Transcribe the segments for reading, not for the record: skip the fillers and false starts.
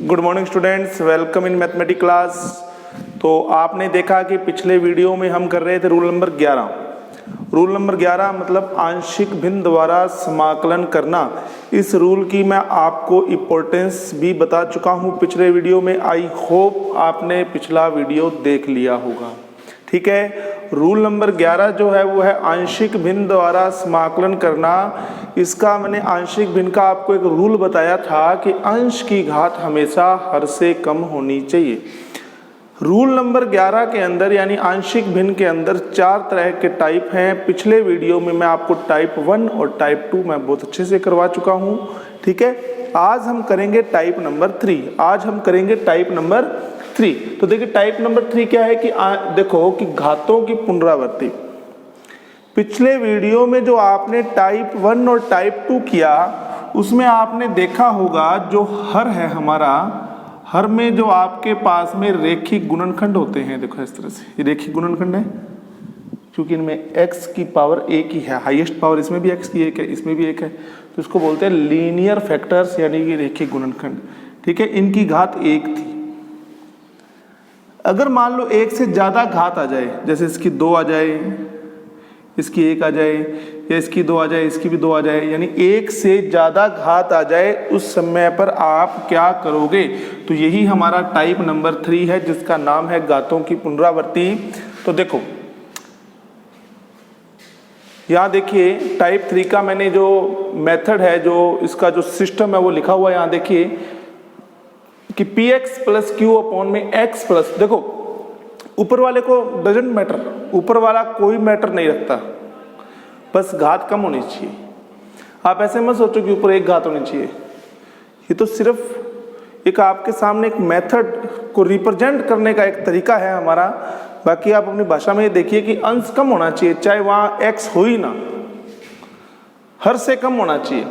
Good morning students, welcome in mathematics class. तो आपने देखा कि पिछले वीडियो में हम कर रहे थे रूल नंबर 11। रूल नंबर 11 मतलब आंशिक भिन्न द्वारा समाकलन करना। इस रूल की मैं आपको इम्पोर्टेंस भी बता चुका हूँ पिछले वीडियो में। आई होप आपने पिछला वीडियो देख लिया होगा। ठीक है, रूल नंबर 11 जो है वो है आंशिक भिन्न द्वारा समाकलन करना। इसका मैंने आंशिक भिन्न का आपको एक रूल बताया था कि अंश की घात हमेशा हर से कम होनी चाहिए। रूल नंबर 11 के अंदर यानी आंशिक भिन्न के अंदर 4 तरह के टाइप हैं। पिछले वीडियो में मैं आपको टाइप 1 और टाइप 2 मैं बहुत अच्छे से करवा चुका हूँ। ठीक है, आज हम करेंगे टाइप नंबर 3। तो देखिए टाइप नंबर 3 क्या है कि देखो कि घातों की पुनरावृत्ति। पिछले वीडियो में जो आपने टाइप 1 और टाइप 2 किया उसमें आपने देखा होगा जो हर है हमारा, हर में जो आपके पास में रेखिक गुणनखंड होते हैं। देखो इस तरह से ये रेखिक गुणनखंड है, क्योंकि इनमें x की पावर एक ही है, हाईएस्ट पावर इसमें भी x की एक है, इसमें भी एक है, तो इसको बोलते हैं लीनियर फैक्टर्स यानी कि रेखिक गुणनखंड। ठीक है, इनकी घात 1 थी। अगर मान लो 1 से ज्यादा घात आ जाए, जैसे इसकी 2 आ जाए, इसकी 1 आ जाए, या इसकी 2 आ जाए, इसकी भी 2 आ जाए, यानी 1 से ज्यादा घात आ जाए, उस समय पर आप क्या करोगे? तो यही हमारा टाइप नंबर 3 है जिसका नाम है घातों की पुनरावृत्ति। तो देखो यहां देखिए टाइप 3 का मैंने जो मेथड है, जो इसका जो सिस्टम है वो लिखा हुआ है। यहां देखिए कि px प्लस क्यू अपॉन में x प्लस, देखो ऊपर वाले को डजेंट मैटर, ऊपर वाला कोई मैटर नहीं रखता, बस घात कम होनी चाहिए। आप ऐसे मत सोचो कि ऊपर एक घात होनी चाहिए, ये तो सिर्फ एक आपके सामने एक मेथड को रिप्रेजेंट करने का एक तरीका है हमारा। बाकी आप अपनी भाषा में देखिए कि अंश कम होना चाहिए, चाहे वहां x हो ही ना, हर से कम होना चाहिए।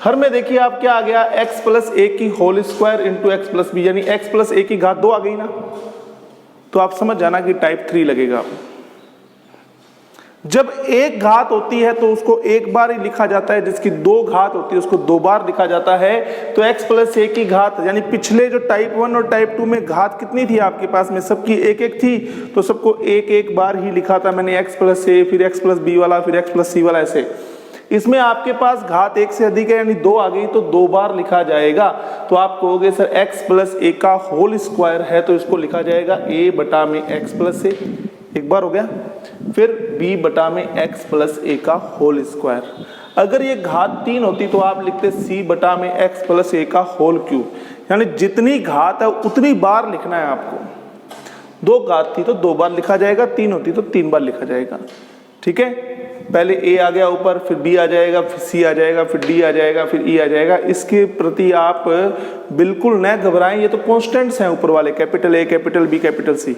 हर में देखिए आप क्या आ गया, x प्लस ए की whole square into X plus B, यानी x प्लस ए की घात 2 आ गई ना। तो आप समझ जाना कि टाइप 3 लगेगा। जब एक घात होती है तो उसको एक बार ही लिखा जाता है, जिसकी 2 घात होती है उसको 2 बार लिखा जाता है। तो x प्लस ए की घात यानी पिछले जो टाइप 1 और टाइप 2 में घात कितनी थी आपके पास में, सबकी एक एक थी, तो सबको एक एक बार ही लिखा था मैंने, x प्लस ए, फिर x प्लस बी वाला, फिर x प्लस सी वाला, ऐसे। इसमें आपके पास घात 1 से अधिक है यानी 2 आ गई तो 2 बार लिखा जाएगा। तो आप कहोगे सर x प्लस ए का होल स्क्वायर है तो इसको लिखा जाएगा a बटा में x प्लस ए, एक बार हो गया। फिर b बटा में x प्लस ए का होल स्क्वायर। अगर ये घात 3 होती तो आप लिखते c बटा में x प्लस ए का होल क्यूब, यानी जितनी घात है उतनी बार लिखना है आपको। 2 घात थी तो 2 बार लिखा जाएगा, 3 होती तो 3 बार लिखा जाएगा। ठीक है, पहले a आ गया ऊपर, फिर b आ जाएगा, फिर c आ जाएगा, फिर d आ जाएगा, फिर e आ जाएगा। इसके प्रति आप बिल्कुल न घबराएं, ये तो कॉन्स्टेंट्स हैं ऊपर वाले, capital A, capital B, capital C।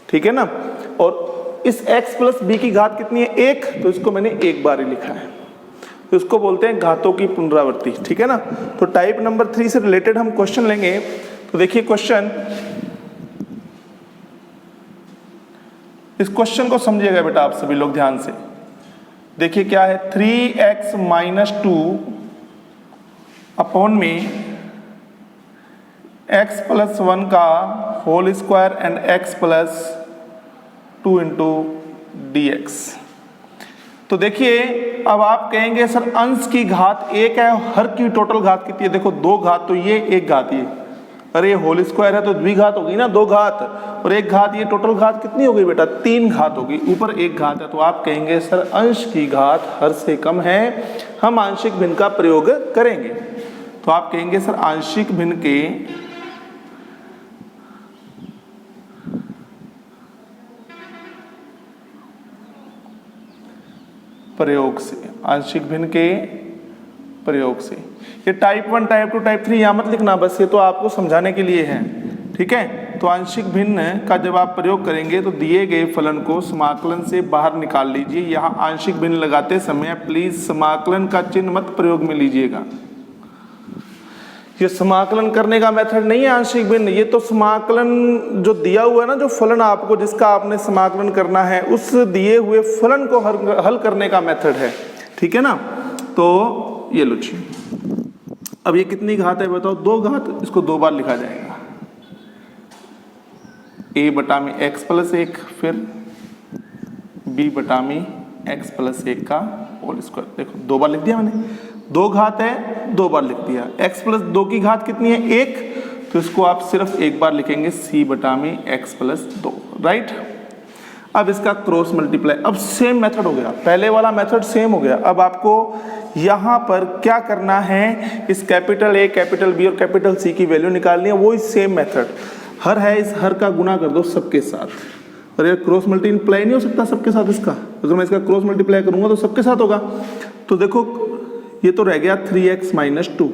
ठीक है ना। और इस x प्लस b की घात कितनी है, 1, तो इसको मैंने एक बार ही लिखा है, तो इसको बोलते हैं घातों की पुनरावृत्ति। ठीक है ना। तो टाइप नंबर 3 से रिलेटेड हम क्वेश्चन लेंगे। तो देखिए क्वेश्चन, इस क्वेश्चन को समझिएगा बेटा आप सभी लोग ध्यान से। देखिए क्या है, 3x माइनस 2 अपॉन में x प्लस 1 का whole square and x plus 2 into D X. तो देखिए अब आप कहेंगे सर अंश की घात 1 है, हर की टोटल घात कितनी है? देखो 2 घात तो ये, 1 घात ये, अरे होल स्क्वायर है तो द्विघात होगी ना, 2 घात और 1 घात, ये टोटल घात कितनी हो गई बेटा? 3 घात होगी, ऊपर 1 घात है। तो आप कहेंगे सर अंश की घात हर से कम है, हम आंशिक भिन्न का प्रयोग करेंगे। तो आप कहेंगे सर आंशिक भिन्न के प्रयोग से, आंशिक भिन्न के प्रयोग से। ये टाइप 1, टाइप 2, टाइप 3 यहाँ मत लिखना, बस ये तो आपको समझाने के लिए है। ठीक है, तो आंशिक भिन्न का जब आप प्रयोग करेंगे तो दिए गए फलन को समाकलन से बाहर निकाल लीजिए। यहाँ आंशिक भिन्न लगाते समय प्लीज समाकलन का चिन्ह मत प्रयोग में लीजिएगा। ये समाकलन करने का मेथड नहीं है आंशिक भिन्न, ये तो समाकलन जो दिया हुआ है ना, जो फलन आपको जिसका आपने समाकलन करना है उस दिए हुए फलन को हल करने का मेथड है। ठीक है ना। तो ये लो जी, अब ये कितनी घात है बताओ, 2 घात, इसको 2 बार लिखा जाएगा, a बटा में x प्लस 1 फिर b बटा में x प्लस 1 का होल स्क्वायर। देखो 2 बार लिख दिया मैंने, 2 घात है 2 बार लिख दिया। x प्लस 2 की घात कितनी है 1, तो इसको आप सिर्फ 1 बार लिखेंगे c बटा में x प्लस 2, राइट। अब इसका क्रॉस मल्टीप्लाई, अब सेम मेथड हो गया, पहले वाला मेथड सेम हो गया। अब आपको यहाँ पर क्या करना है, इस कैपिटल A कैपिटल B और कैपिटल C की वैल्यू निकालनी है, वो ही सेम मेथड। हर है, इस हर का गुना कर दो सबके साथ, और ये क्रॉस मल्टीप्लाई नहीं हो सकता सबके साथ इसका, अगर मैं इसका क्रॉस मल्टीप्लाई करूंगा तो सबके साथ होगा। तो देखो ये तो रह गया 3x माइनस 2।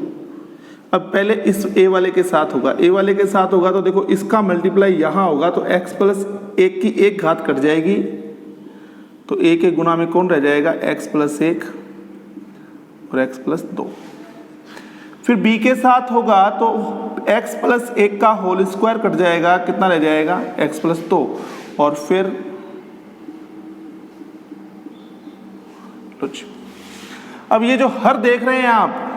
अब पहले इस a वाले के साथ होगा, a वाले के साथ होगा तो देखो इसका मल्टीप्लाई यहाँ होगा, तो x प्लस 1 की 1 घात कट जाएगी, तो a के गुना में कौन रह जाएगा, x प्लस 1 और x प्लस 2। फिर b के साथ होगा तो x प्लस 1 का होल स्क्वायर कट जाएगा, कितना रह जाएगा, x प्लस 2। और फिर अब ये जो हर देख रहे हैं आप,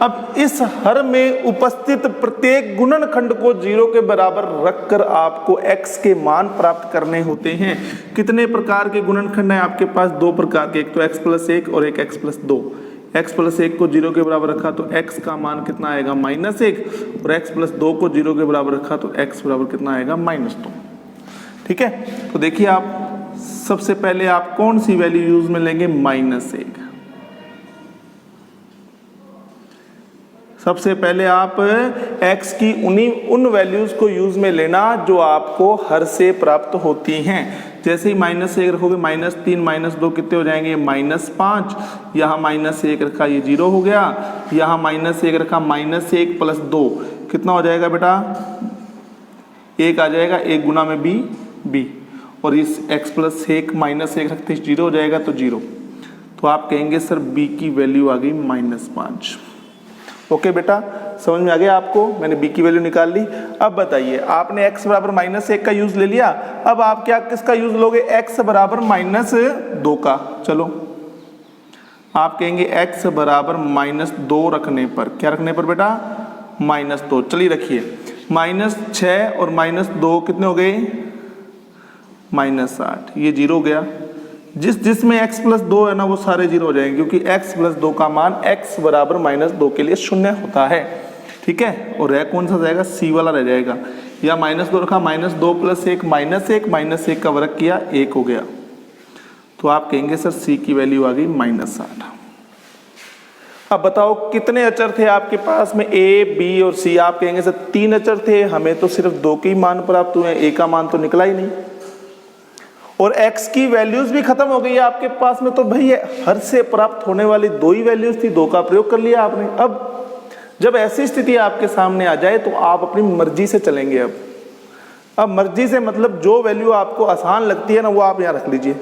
अब इस हर में उपस्थित प्रत्येक गुणनखंड को 0 के बराबर रखकर आपको x के मान प्राप्त करने होते हैं। कितने प्रकार के गुणनखंड हैं आपके पास, 2 प्रकार के, एक तो x प्लस 1 और एक x प्लस 2। x प्लस 1 को 0 के बराबर रखा तो x का मान कितना आएगा, माइनस 1, और x प्लस 2 को 0 के बराबर रखा तो x बराबर कितना आएगा, माइनस 2। ठीक है, तो देखिए आप सबसे पहले आप कौन सी वैल्यू यूज में लेंगे, माइनस 1। सबसे पहले आप x की उन वैल्यूज को यूज में लेना जो आपको हर से प्राप्त होती हैं। जैसे ही माइनस 1 रखोगे, माइनस 3 माइनस 2 कितने हो जाएंगे, माइनस 5। यहाँ माइनस 1 रखा, ये 0 हो गया। यहाँ माइनस 1 रखा, माइनस 1 प्लस 2 कितना हो जाएगा बेटा, 1 आ जाएगा, 1 गुना में b। और इस x प्लस 1 माइनस 1 रखते 0 हो जाएगा, तो 0। तो आप कहेंगे सर b की वैल्यू आ गई -5। ओके बेटा, समझ में आ गया आपको, मैंने b की वैल्यू निकाल ली। अब बताइए, आपने x बराबर -1 का यूज ले लिया, अब आप क्या किसका यूज लोगे, x बराबर -2 का। चलो आप कहेंगे x बराबर -2 रखने पर, क्या रखने पर बेटा, -2। चलिए रखिए, -6 और -2 कितने हो गए, -8। ये 0 हो गया। जिसमें x प्लस 2 है ना, वो सारे 0 हो जाएंगे, क्योंकि x प्लस 2 का मान x बराबर -2 के लिए 0 होता है। ठीक है, और रह कौन सा जाएगा, c वाला रह जाएगा। या -2 रखा, -2 प्लस 1 -1 का वर्ग किया, 1 हो गया। तो आप कहेंगे सर c की वैल्यू आ गई -8। अब बताओ कितने अचर थे आपके पास में, a, b और c। आप कहेंगे सर 3 अचर थे, हमें तो सिर्फ 2 के ही मान प्राप्त हुए, a का मान तो निकला ही नहीं, और x की वैल्यूज भी खत्म हो गई है आपके पास में। तो भाई हर से प्राप्त होने वाली 2 ही वैल्यूज थी, 2 का प्रयोग कर लिया आपने। अब जब ऐसी स्थिति आपके सामने आ जाए तो आप अपनी मर्जी से चलेंगे। अब मर्जी से मतलब जो वैल्यू आपको आसान लगती है ना, वो आप यहाँ रख लीजिए।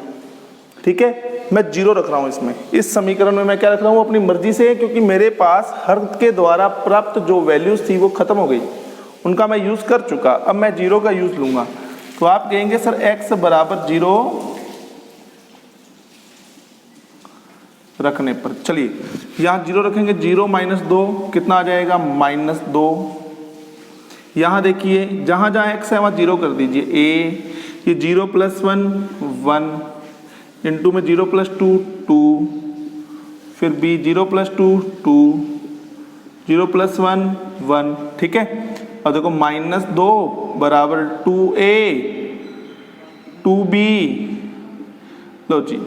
ठीक है, मैं 0 रख रहा हूँ इसमें, इस समीकरण में मैं क्या रख रहा हूँ, अपनी मर्जी से, क्योंकि मेरे पास हर के द्वारा प्राप्त जो वैल्यूज थी वो खत्म हो गई, उनका मैं यूज कर चुका। अब मैं 0 का यूज लूंगा, तो आप कहेंगे सर x बराबर 0 रखने पर। चलिए यहाँ 0 रखेंगे, 0 -2 कितना आ जाएगा, -2। यहाँ देखिए जहाँ जहाँ x है वहाँ 0 कर दीजिए। a, ये 0 + 1 1, इंटू में 0 + 2 2, फिर b 0 + 2 2, 0 + 1 1। ठीक है, और देखो -2 बराबर 2a 2b। Low ji,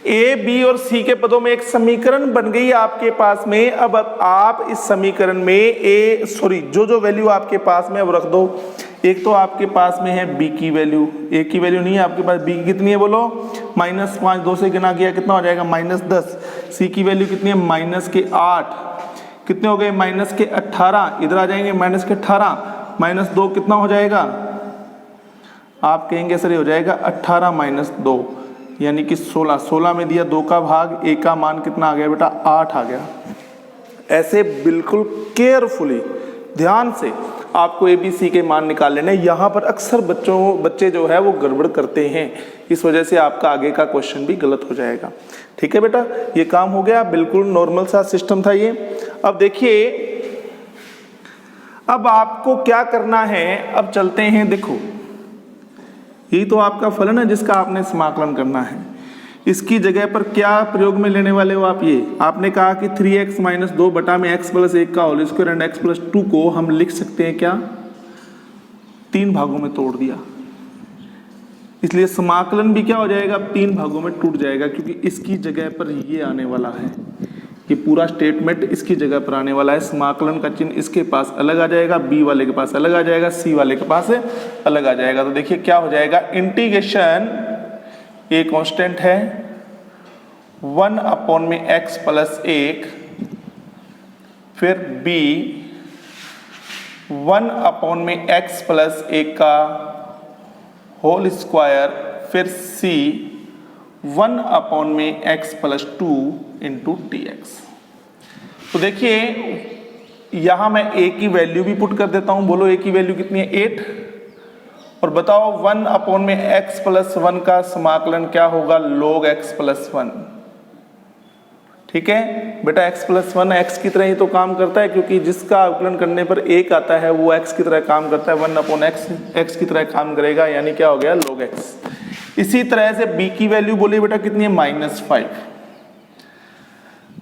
a, b और c के पदों में एक समीकरण बन गई आपके पास में। अब आप इस समीकरण में जो वैल्यू आपके पास में अब रख दो। एक तो आपके पास में है b की वैल्यू, a की वैल्यू नहीं है आपके पास, b की कितनी है बोलो, -5, 2 से गुना किया कितना हो जाएगा, -10। c की वैल्यू कितनी है, -8, कितने हो गए, -18। इधर आ जाएंगे -18, -2 कितना हो जाएगा, आप कहेंगे सर ये हो जाएगा 18 - 2 यानी कि 16। 16 में दिया 2 का भाग, a का मान कितना आ गया बेटा, 8 आ गया। ऐसे बिल्कुल केयरफुली ध्यान से आपको a b c के मान निकाल लेने। यहाँ पर अक्सर बच्चे जो है वो गड़बड़ करते हैं, इस वजह से आपका आगे का क्वेश्चन भी गलत हो जाएगा। ठीक है बेटा, ये काम हो गया, बिल्कुल नॉर्मल सा सिस्टम था ये। अब देखिए, अब आपको क्या करना है, अब चलते हैं, देखो यही तो आपका फलन है जिसका आपने समाकलन करना है। इसकी जगह पर क्या प्रयोग में लेने वाले हो आप, ये आपने कहा कि 3x माइनस 2 बटा में x प्लस 1 का whole square and x plus 2 को हम लिख सकते हैं क्या, 3 भागों में तोड़ दिया, इसलिए समाकलन भी क्या हो जाएगा, 3 भागों में टूट जाएगा, क्योंकि इसकी जगह पर ये आने वाला है, ये पूरा स्टेटमेंट इसकी जगह पर आने वाला है। समाकलन का चिन्ह इसके पास अलग आ जाएगा, बी वाले के पास अलग आ जाएगा, सी वाले के पास अलग आ जाएगा। तो देखिए क्या हो जाएगा, इंटीग्रेशन ए कांस्टेंट है 1 अपॉन में x प्लस 1, फिर b 1 अपॉन में x प्लस 1 का होल स्क्वायर, फिर c 1 अपॉन में x प्लस 2 इंटू dx। तो देखिए यहां मैं a की वैल्यू भी पुट कर देता हूं, बोलो a की वैल्यू कितनी है, 8, और बताओ 1 अपॉन में x प्लस 1 का समाकलन क्या होगा, log x प्लस 1। ठीक है बेटा, x प्लस 1 x की तरह ही तो काम करता है, क्योंकि जिसका अवकलन करने पर 1 आता है वो x की तरह काम करता है, 1 अपॉन x की तरह काम करेगा, यानी क्या हो गया, log x। इसी तरह से b की वैल्यू बोली बेटा कितनी है, -5।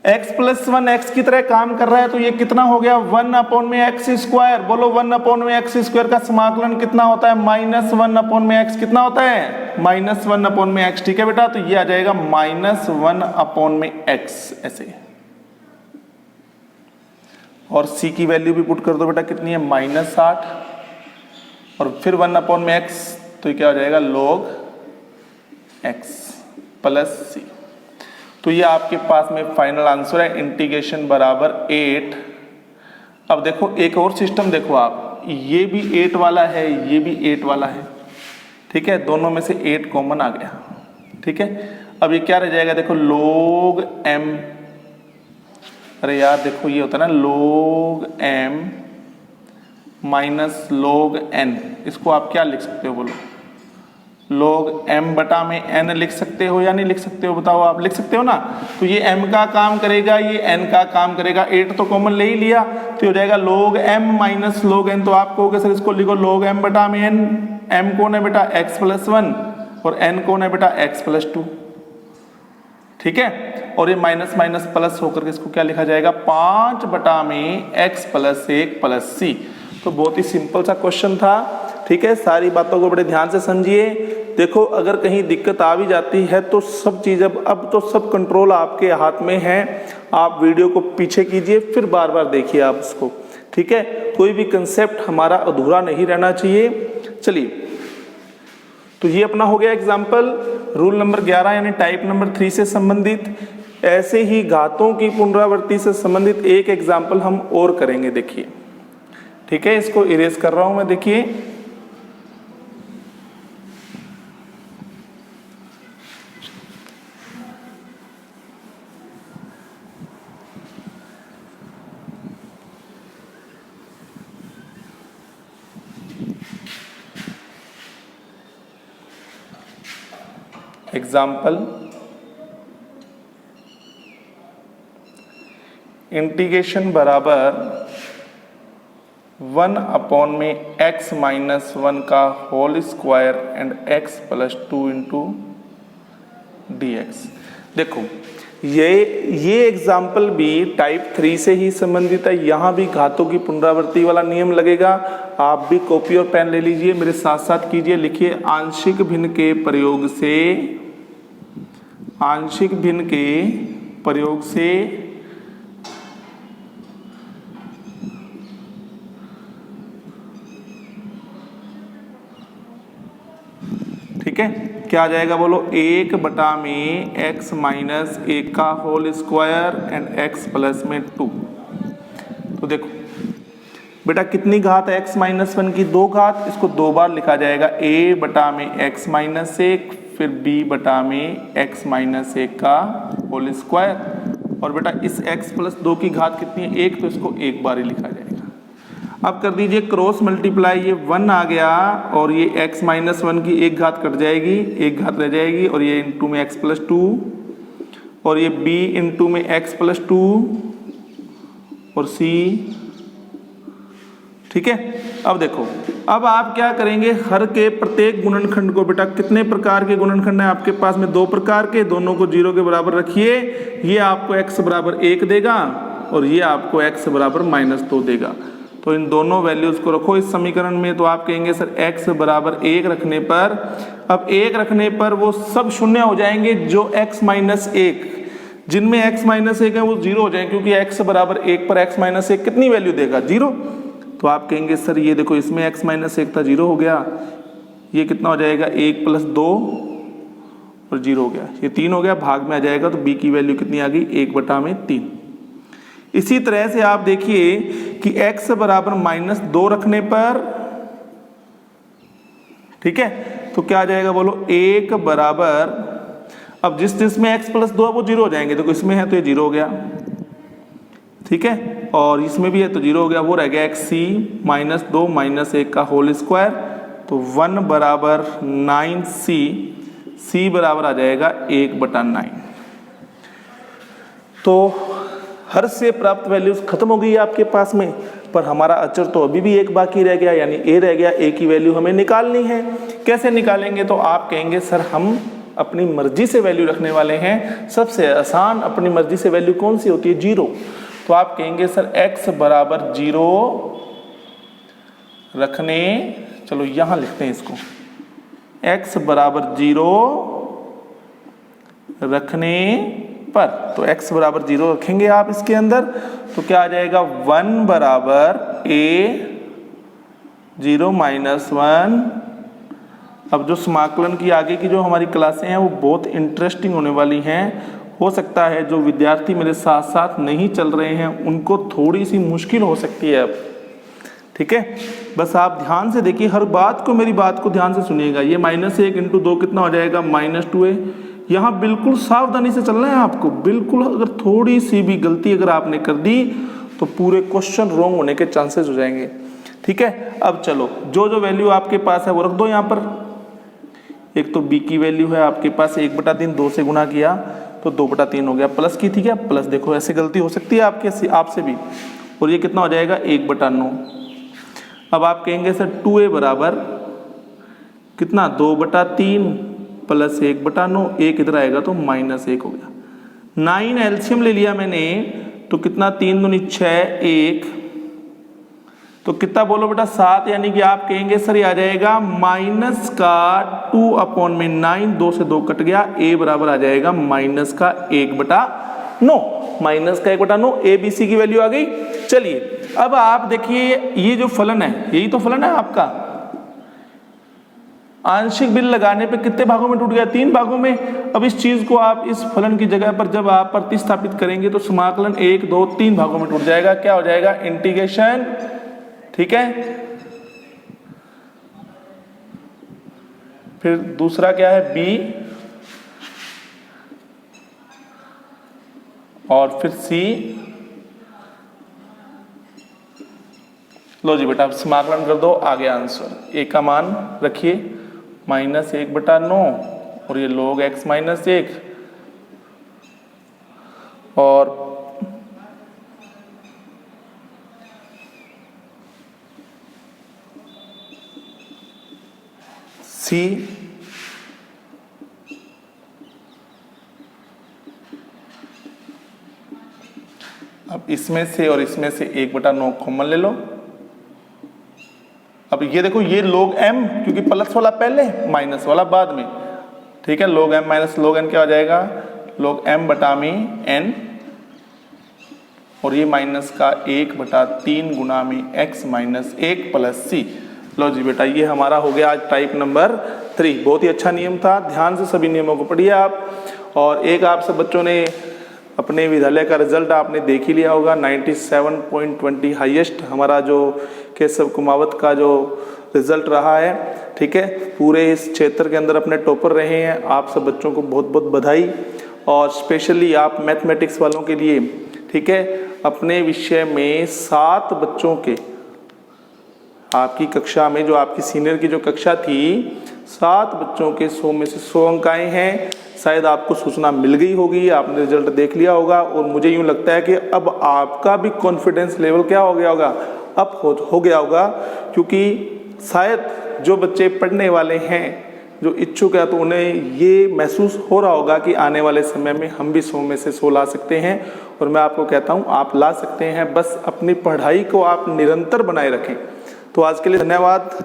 x प्लस 1 x की तरह काम कर रहा है, तो ये कितना हो गया, 1 अपॉन में x स्क्वायर। बोलो 1 अपॉन में x स्क्वायर का समाकलन कितना होता है, -1 अपॉन में x कितना होता है, -1 अपॉन में x। ठीक है बेटा, तो ये आ जाएगा -1 अपॉन में x ऐसे। और c की वैल्यू भी पुट कर दो बेटा, कितनी है, -8, और फिर 1 अपॉन में x, तो ये क्या हो जाएगा, log x प्लस c। तो ये आपके पास में फाइनल आंसर है, इंटीग्रेशन बराबर 8। अब देखो एक और सिस्टम देखो आप, ये भी 8 वाला है, ये भी 8 वाला है, ठीक है, दोनों में से 8 कॉमन आ गया। ठीक है, अब ये क्या रह जाएगा, देखो log m, अरे यार देखो ये होता है ना log m minus log n, इसको आप क्या लिख सकते हो, बोलो log m बटा में n लिख सकते हो या नहीं लिख सकते हो, बताओ, आप लिख सकते हो ना। तो ये m का काम करेगा, ये n का काम करेगा, 8 तो कॉमन ले ही लिया, तो हो जाएगा log m minus log n। तो आप कहोगे सर इसको लिखो log m बटा में n, m कौन है बेटा, x प्लस 1, और n कौन है बेटा, x प्लस 2। ठीक है, और ये माइनस माइनस प्लस होकर के इसको क्या लिखा जाएगा, 5 बटा में x प्लस 1 प्लस c। तो बहुत ही सिंपल सा क्वेश्चन था। ठीक है, सारी बातों को बड़े ध्यान से समझिए। देखो अगर कहीं दिक्कत आ भी जाती है तो सब चीज़ अब तो सब कंट्रोल आपके हाथ में है। आप वीडियो को पीछे कीजिए, फिर बार बार देखिए आप उसको। ठीक है, कोई भी कंसेप्ट हमारा अधूरा नहीं रहना चाहिए। चलिए, तो ये अपना हो गया एग्जाम्पल रूल नंबर 11 यानी टाइप नंबर 3 से संबंधित। ऐसे ही घातों की पुनरावृत्ति से संबंधित एक एग्जाम्पल हम और करेंगे, देखिए। ठीक है, इसको इरेज कर रहा हूं मैं, देखिए। एग्जाम्पल, इंटीग्रेशन बराबर 1 अपॉन में x माइनस 1 का whole square and x plus 2 into dx। देखो ये एग्जाम्पल भी टाइप 3 से ही संबंधित है। यहाँ भी घातों की पुनरावृत्ति वाला नियम लगेगा। आप भी कॉपी और पेन ले लीजिए, मेरे साथ साथ कीजिए। लिखिए, आंशिक भिन्न के प्रयोग से, आंशिक भिन्न के प्रयोग से ठीक है, क्या आ जाएगा बोलो, 1 बटा में x माइनस 1 का whole square and x plus में 2। तो देखो बेटा कितनी घात है x माइनस 1 की, 2 घात, इसको 2 बार लिखा जाएगा, a बटा में x माइनस 1, फिर b बटा में x माइनस 1 का होल स्क्वायर। और बेटा इस x प्लस 2 की घात कितनी है, 1, तो इसको एक बार ही लिखा जाएगा। अब कर दीजिए क्रॉस मल्टीप्लाई, ये 1 आ गया और ये x माइनस 1 की एक घात कट जाएगी, एक घात रह जाएगी, और ये इंटू में x प्लस 2, और ये b इंटू में x प्लस 2, और C, ठीक है। अब देखो, अब आप क्या करेंगे, हर के प्रत्येक गुणनखंड को, बेटा कितने प्रकार के गुणनखंड है आपके पास में, 2 प्रकार के, दोनों को 0 के बराबर रखिए। ये आपको x बराबर 1 देगा और ये आपको x बराबर -2 देगा। तो इन दोनों वैल्यूज को रखो इस समीकरण में। तो आप कहेंगे सर x बराबर 1 रखने पर, अब 1 रखने पर वो सब शून्य हो जाएंगे जो x - 1, जिनमें x - 1 है वो 0 हो जाएंगे, क्योंकि x बराबर 1 पर x - 1 कितनी वैल्यू देगा, 0। तो आप कहेंगे सर ये देखो, इसमें x - 1 था, 0 हो गया, ये कितना हो जाएगा, 1 + 2 और 0 हो गया, ये 3 हो गया, भाग में आ जाएगा। तो b की वैल्यू कितनी आ गई, 1/3। इसी तरह से आप देखिए कि x बराबर -2 रखने पर, ठीक है, तो क्या आ जाएगा बोलो, 1 बराबर, अब जिसमें x + 2 है वो 0 हो जाएंगे। देखो इसमें है तो ये 0 हो गया, ठीक है, और इसमें भी है तो 0 हो गया, वो रह गया xc - 2 - 1 का होल स्क्वायर। तो 1 बराबर 9c, c बराबर आ जाएगा 1/9। तो हर से प्राप्त वैल्यूज खत्म हो गई है आपके पास में, पर हमारा अचर तो अभी भी एक बाकी रह गया, यानी a रह गया। a की वैल्यू हमें निकालनी है। कैसे निकालेंगे, तो आप कहेंगे सर हम अपनी मर्जी से वैल्यू रखने वाले हैं। सबसे आसान अपनी मर्जी से वैल्यू कौन सी होती है, 0। तो आप कहेंगे सर x बराबर 0 रखने, चलो यहां लिखते हैं इसको, x बराबर 0 रखने पर, तो x बराबर 0 रखेंगे आप इसके अंदर, तो क्या आ जाएगा, 1 बराबर a 0 - 1। अब जो समाकलन की आगे की जो हमारी क्लासें हैं वो बहुत इंटरेस्टिंग होने वाली हैं। हो सकता है जो विद्यार्थी मेरे साथ साथ नहीं चल रहे हैं उनको थोड़ी सी मुश्किल हो सकती है अब, ठीक है। बस आप ध्यान से देखिए, हर बात को, मेरी बात को ध्यान से सुनिएगा। ये -1 × 2 कितना हो जाएगा, -2a। यहाँ बिल्कुल सावधानी से चलना है आपको, बिल्कुल, अगर थोड़ी सी भी गलती अगर आपने कर दी तो पूरे क्वेश्चन रॉन्ग होने के चांसेस हो जाएंगे, ठीक है। अब चलो, जो जो वैल्यू आपके पास है वो रख दो यहाँ पर। एक तो b की वैल्यू है आपके पास 1/3, 2 से गुना किया तो 2/3 हो गया, प्लस की थी क्या, प्लस, देखो ऐसे गलती हो सकती है आपसे भी। और ये कितना हो जाएगा, 1/9। अब आप कहेंगे सर 2a बराबर कितना, 2/3 प्लस 1/9, 1 इधर आएगा तो -1 हो गया। 9 एलसीएम ले लिया मैंने, तो कितना, 3 दूनी 6, 1, तो कितना बोलो बेटा, 7। यानी कि आप कहेंगे सर ये आ जाएगा -2/9, 2 से 2 कट गया, a बराबर आ जाएगा -1/9, -1/9, a b c की वैल्यू आ गई। चलिए अब आप देखिए, ये जो फलन है, यही तो फलन है आपका। आंशिक भिन्न लगाने पे कितने भागों में टूट गया, 3 भागों में। अब इस चीज को आप इस फलन की जगह पर जब आप प्रतिस्थापित करेंगे तो समाकलन 1, 2, 3 भागों में टूट जाएगा। क्या हो जाएगा, इंटीग्रेशन, ठीक है। फिर दूसरा क्या है, b, और फिर c। लो जी बेटा, समाकलन कर दो, आगे आंसर। a का मान रखिए -1/9 और ये log x - 1, और c अब इसमें से और इसमें से 1/9 कॉमन ले लो। अब ये देखो, ये log m, क्योंकि प्लस वाला पहले माइनस वाला बाद में, ठीक है। log m - log n क्या हो जाएगा, log m/n, और ये माइनस का 1/3 गुना में x - 1 प्लस c। लो जी बेटा, ये हमारा हो गया आज टाइप नंबर 3। बहुत ही अच्छा नियम था, ध्यान से सभी नियमों को पढ़िए आप। और एक आप सब बच्चों ने अपने विद्यालय का रिजल्ट आपने देख ही लिया होगा, 97.20 हाईएस्ट हमारा जो केशव कुमावत का जो रिजल्ट रहा है, ठीक है। पूरे इस क्षेत्र के अंदर अपने टॉपर रहे हैं। आप सब बच्चों को बहुत बहुत बधाई, और स्पेशली आप मैथमेटिक्स वालों के लिए, ठीक है, अपने विषय में 7 बच्चों के, आपकी कक्षा में जो आपकी सीनियर की जो कक्षा थी, 7 बच्चों के 100 में से 100 अंक आए हैं। शायद आपको सूचना मिल गई होगी, आपने रिजल्ट देख लिया होगा और मुझे यूँ लगता है कि अब आपका भी कॉन्फिडेंस लेवल क्या हो गया होगा, अप हो गया होगा, क्योंकि शायद जो बच्चे पढ़ने वाले हैं, जो इच्छुक है, तो उन्हें ये महसूस हो रहा होगा कि आने वाले समय में हम भी 100 में से 100 ला सकते हैं। और मैं आपको कहता हूँ आप ला सकते हैं, बस अपनी पढ़ाई को आप निरंतर बनाए रखें। तो आज के लिए धन्यवाद।